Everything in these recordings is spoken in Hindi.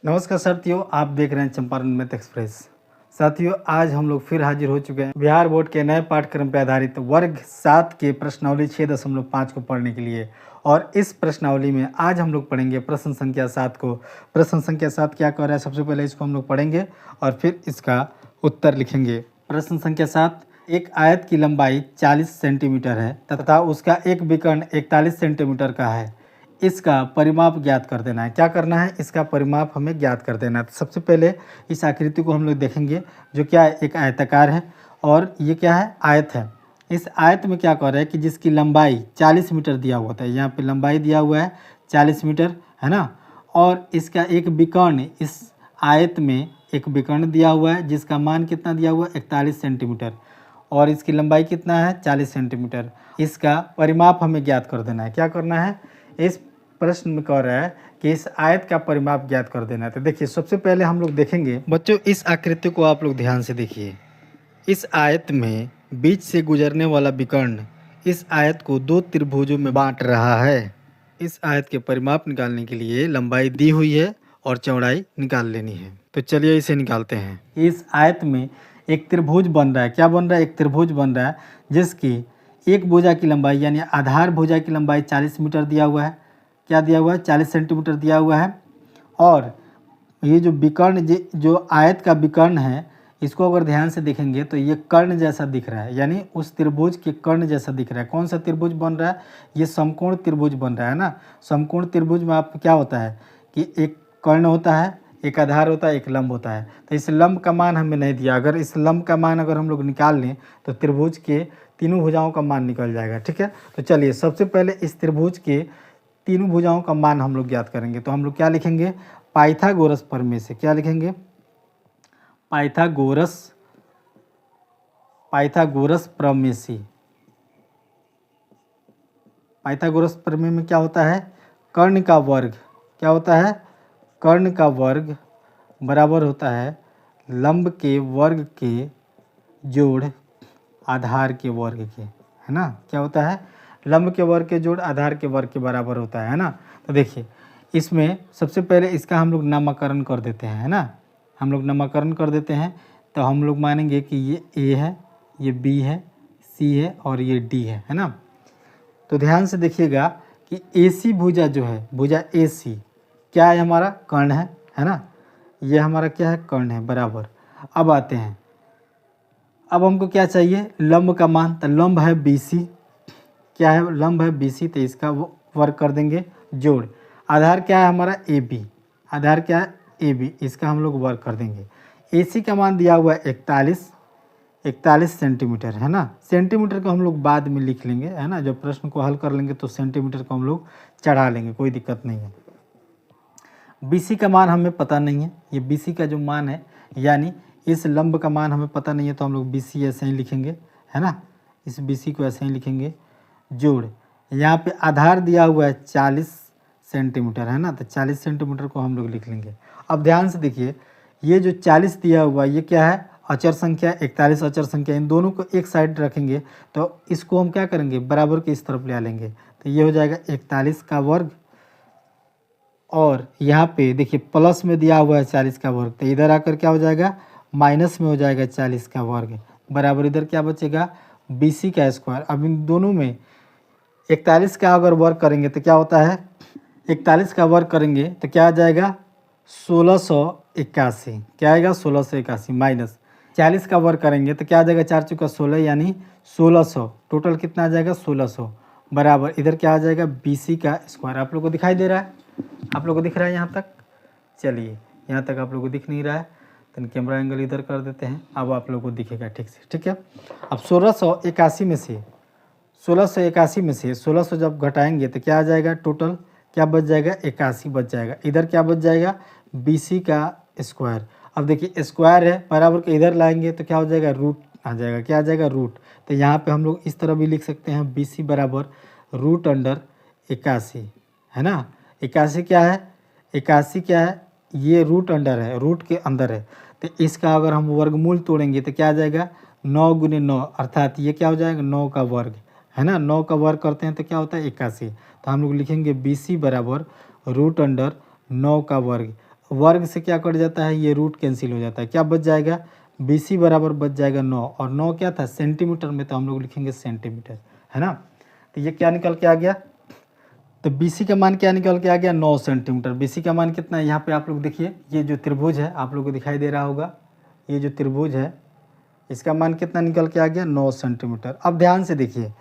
नमस्कार साथियों, आप देख रहे हैं चंपारण मैथ एक्सप्रेस। साथियों, आज हम लोग फिर हाजिर हो चुके हैं बिहार बोर्ड के नए पाठ्यक्रम पर आधारित वर्ग 7 के प्रश्नावली 6.5 को पढ़ने के लिए। और इस प्रश्नावली में आज हम लोग पढ़ेंगे प्रश्न संख्या 7 को। प्रश्न संख्या 7 क्या कह रहा है, सबसे पहले इसको हम लोग पढ़ेंगे और फिर इसका उत्तर लिखेंगे। प्रश्न संख्या 7, एक आयत की लंबाई 40 सेंटीमीटर है तथा उसका एक विकर्ण 41 सेंटीमीटर का है। इसका परिमाप ज्ञात कर देना है। क्या करना है, इसका परिमाप हमें ज्ञात कर देना है। तो सबसे पहले इस आकृति को हम लोग देखेंगे, जो क्या है, एक आयताकार है और ये क्या है, आयत है। इस आयत में क्या कह रहा है कि जिसकी लंबाई 40 मीटर दिया हुआ था, यहाँ पे लंबाई दिया हुआ है 40 मीटर, है ना। और इसका एक विकर्ण, इस आयत में एक विकर्ण दिया हुआ है जिसका मान कितना दिया हुआ है, 41 सेंटीमीटर, और इसकी लंबाई कितना है, 40 सेंटीमीटर। इसका परिमाप हमें ज्ञात कर देना है। क्या करना है, इस प्रश्न में कह रहा है कि इस आयत का परिमाप ज्ञात कर देना है। तो देखिए, सबसे पहले हम लोग देखेंगे बच्चों, इस आकृति को आप लोग ध्यान से देखिए। इस आयत में बीच से गुजरने वाला विकर्ण इस आयत को दो त्रिभुजों में बांट रहा है। इस आयत के परिमाप निकालने के लिए लंबाई दी हुई है और चौड़ाई निकाल लेनी है। तो चलिए इसे निकालते हैं। इस आयत में एक त्रिभुज बन रहा है। क्या बन रहा है, एक त्रिभुज बन रहा है जिसकी एक भुजा की लंबाई यानी आधार भुजा की लंबाई 40 मीटर दिया हुआ है। क्या दिया हुआ है, 40 सेंटीमीटर दिया हुआ है। और ये जो विकर्ण, जो आयत का विकर्ण है, इसको अगर ध्यान से देखेंगे तो ये कर्ण जैसा दिख रहा है, यानी उस त्रिभुज के कर्ण जैसा दिख रहा है। कौन सा त्रिभुज बन रहा है, ये समकोण त्रिभुज बन रहा है ना। समकोण त्रिभुज में आप क्या होता है कि एक कर्ण होता है, एक आधार होता है, एक लंब होता है। तो इस लंब का मान हमें नहीं दिया। अगर इस लंब का मान अगर हम लोग निकाल लें तो त्रिभुज के तीनों भुजाओं का मान निकल जाएगा। ठीक है, तो चलिए सबसे पहले इस त्रिभुज के तीनों भुजाओं का मान हम लोग ज्ञात करेंगे। तो हम लोग क्या लिखेंगे, पाइथागोरस प्रमेय से। क्या लिखेंगे, पाइथागोरस प्रमेय से। पाइथागोरस प्रमेय में क्या होता है, कर्ण का वर्ग, क्या होता है, कर्ण का वर्ग बराबर होता है लंब के वर्ग के जोड़ आधार के वर्ग के, है ना। क्या होता है, लंब के वर्ग के जोड़ आधार के वर्ग के बराबर होता है ना। तो देखिए, इसमें सबसे पहले इसका हम लोग नामकरण कर देते हैं, है ना। हम लोग नामकरण कर देते हैं तो हम लोग मानेंगे कि ये ए है, ये बी है, सी है और ये डी है ना। तो ध्यान से देखिएगा कि AC भुजा जो है, भुजा AC क्या है, हमारा कर्ण है ना। ये हमारा क्या है, कर्ण है, बराबर। अब आते हैं, अब हमको क्या चाहिए, लंब का मान। तो लंब है BC, क्या है, लंब है BC, तो इसका वर्ग कर देंगे जोड़। आधार क्या है हमारा AB, आधार क्या है AB, इसका हम लोग वर्ग कर देंगे। AC का मान दिया हुआ है 41 सेंटीमीटर, है ना। सेंटीमीटर को हम लोग बाद में लिख लेंगे, है ना। जब प्रश्न को हल कर लेंगे तो सेंटीमीटर को हम लोग चढ़ा लेंगे, कोई दिक्कत नहीं है। BC का मान हमें पता नहीं है, ये BC का जो मान है, यानी इस लंब का मान हमें पता नहीं है, तो हम लोग BC ऐसे ही लिखेंगे, है ना। इस BC को ऐसे ही लिखेंगे जोड़। यहाँ पे आधार दिया हुआ है 40 सेंटीमीटर, है ना। तो 40 सेंटीमीटर को हम लोग लिख लेंगे। अब ध्यान से देखिए, ये जो 40 दिया हुआ ये क्या है, अचर संख्या, 41 अचर संख्या। इन दोनों को एक साइड रखेंगे तो इसको हम क्या करेंगे, बराबर के इस तरफ ले लेंगे। तो ये हो जाएगा 41 का वर्ग, और यहाँ पे देखिए प्लस में दिया हुआ है 40 का वर्ग, तो इधर आकर क्या हो जाएगा, माइनस में हो जाएगा 40 का वर्ग, बराबर इधर क्या बचेगा, BC का स्क्वायर। अब इन दोनों में 41 का अगर वर्ग करेंगे तो क्या होता है, 41 का वर्ग करेंगे तो क्या आ जाएगा, 1681। क्या आएगा, 1681 माइनस 40 का वर्ग करेंगे तो क्या आ जाएगा, 4 चौका 16 यानी 1600। टोटल कितना आ जाएगा, 1600, बराबर इधर क्या आ जाएगा, BC का स्क्वायर। आप लोग को दिखाई दे रहा है, आप लोग को दिख रहा है यहाँ तक। चलिए, यहाँ तक आप लोग को दिख नहीं रहा है तो कैमरा एंगल इधर कर देते हैं, अब आप लोग को दिखेगा ठीक से। ठीक है, अब 1681 में से 1600 जब घटाएंगे तो क्या आ जाएगा, टोटल क्या बच जाएगा, 81 बच जाएगा। इधर क्या बच जाएगा, BC का स्क्वायर। अब देखिए स्क्वायर है, बराबर के इधर लाएंगे तो क्या हो जाएगा, रूट आ जाएगा। क्या आ जाएगा, रूट। तो यहाँ पे हम लोग इस तरह भी लिख सकते हैं, BC बराबर रूट अंडर 81, है ना। 81 क्या है, 81 क्या है, ये रूट अंडर है, रूट के अंदर है। तो इसका अगर हम वर्गमूल तोड़ेंगे तो क्या आ जाएगा, 9 गुने 9, अर्थात ये क्या हो जाएगा, 9 का वर्ग, है ना। 9 का वर्ग करते हैं तो क्या होता है, 81। तो हम लोग लिखेंगे BC बराबर रूट अंडर 9 का वर्ग। वर्ग से क्या कट जाता है, ये रूट कैंसिल हो जाता है, क्या बच जाएगा, BC बराबर बच जाएगा 9, और 9 क्या था सेंटीमीटर में, तो हम लोग लिखेंगे सेंटीमीटर, है ना। तो ये क्या निकल के आ गया, तो BC का मान क्या निकल के आ गया 9 सेंटीमीटर। BC का मान कितना है, यहाँ पे आप लोग देखिए, ये जो त्रिभुज है आप लोग को दिखाई दे रहा होगा, ये जो त्रिभुज है इसका मान कितना निकल के आ गया 9 सेंटीमीटर। अब ध्यान से देखिए,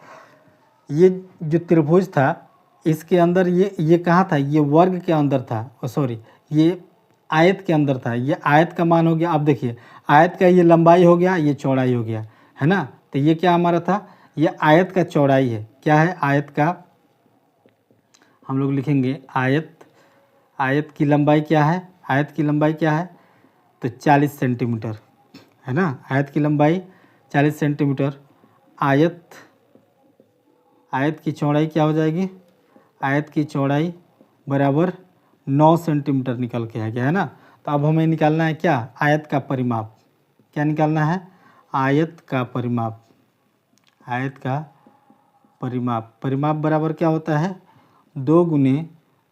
ये जो त्रिभुज था इसके अंदर ये कहाँ था, ये वर्ग के अंदर था, सॉरी ये आयत के अंदर था, ये आयत का मान हो गया। अब देखिए आयत का ये लंबाई हो गया, ये चौड़ाई हो गया, है ना। तो ये क्या हमारा था, ये आयत का चौड़ाई है, क्या है आयत का, हम लोग लिखेंगे आयत की लंबाई क्या है, आयत की लंबाई क्या है, तो 40 सेंटीमीटर, है ना। आयत की लंबाई 40 सेंटीमीटर, आयत की चौड़ाई क्या हो जाएगी, आयत की चौड़ाई बराबर 9 सेंटीमीटर निकल के आ गया, है ना। तो अब हमें निकालना है क्या, आयत का परिमाप, क्या निकालना है, आयत का परिमाप, आयत का परिमाप, परिमाप बराबर क्या होता है 2 गुने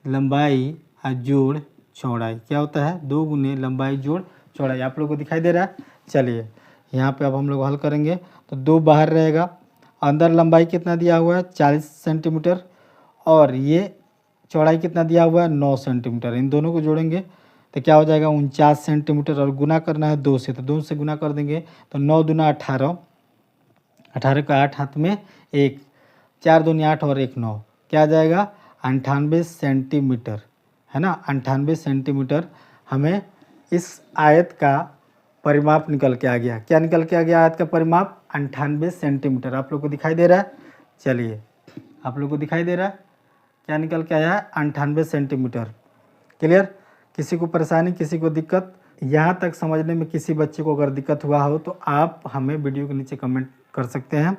लंबाई जोड़ चौड़ाई, क्या होता है 2 गुने लंबाई जोड़ चौड़ाई। आप लोगों को दिखाई दे रहा है। चलिए यहाँ पे अब हम लोग हल करेंगे, तो 2 बाहर रहेगा, अंदर लंबाई कितना दिया हुआ है 40 सेंटीमीटर, और ये चौड़ाई कितना दिया हुआ है 9 सेंटीमीटर, इन दोनों को जोड़ेंगे तो क्या हो जाएगा 49 सेंटीमीटर, और गुना करना है 2 से, तो 2 से गुना कर देंगे तो 9 दूना 18, 18 का 8 हाथ में 1, 4 दूनी 8 और 1 9, क्या आ जाएगा 98 सेंटीमीटर, है ना। 98 सेंटीमीटर हमें इस आयत का परिमाप निकल के आ गया, क्या निकल के आ गया आयत का परिमाप 98 सेंटीमीटर। आप लोग को दिखाई दे रहा है, चलिए आप लोग को दिखाई दे रहा है क्या निकल के आया है 98 सेंटीमीटर। क्लियर, किसी को परेशानी, किसी को दिक्कत, यहाँ तक समझने में किसी बच्चे को अगर दिक्कत हुआ हो तो आप हमें वीडियो के नीचे कमेंट कर सकते हैं,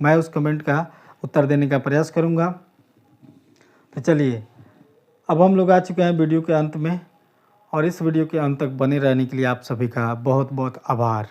मैं उस कमेंट का उत्तर देने का प्रयास करूँगा। तो चलिए अब हम लोग आ चुके हैं वीडियो के अंत में, और इस वीडियो के अंत तक बने रहने के लिए आप सभी का बहुत बहुत आभार।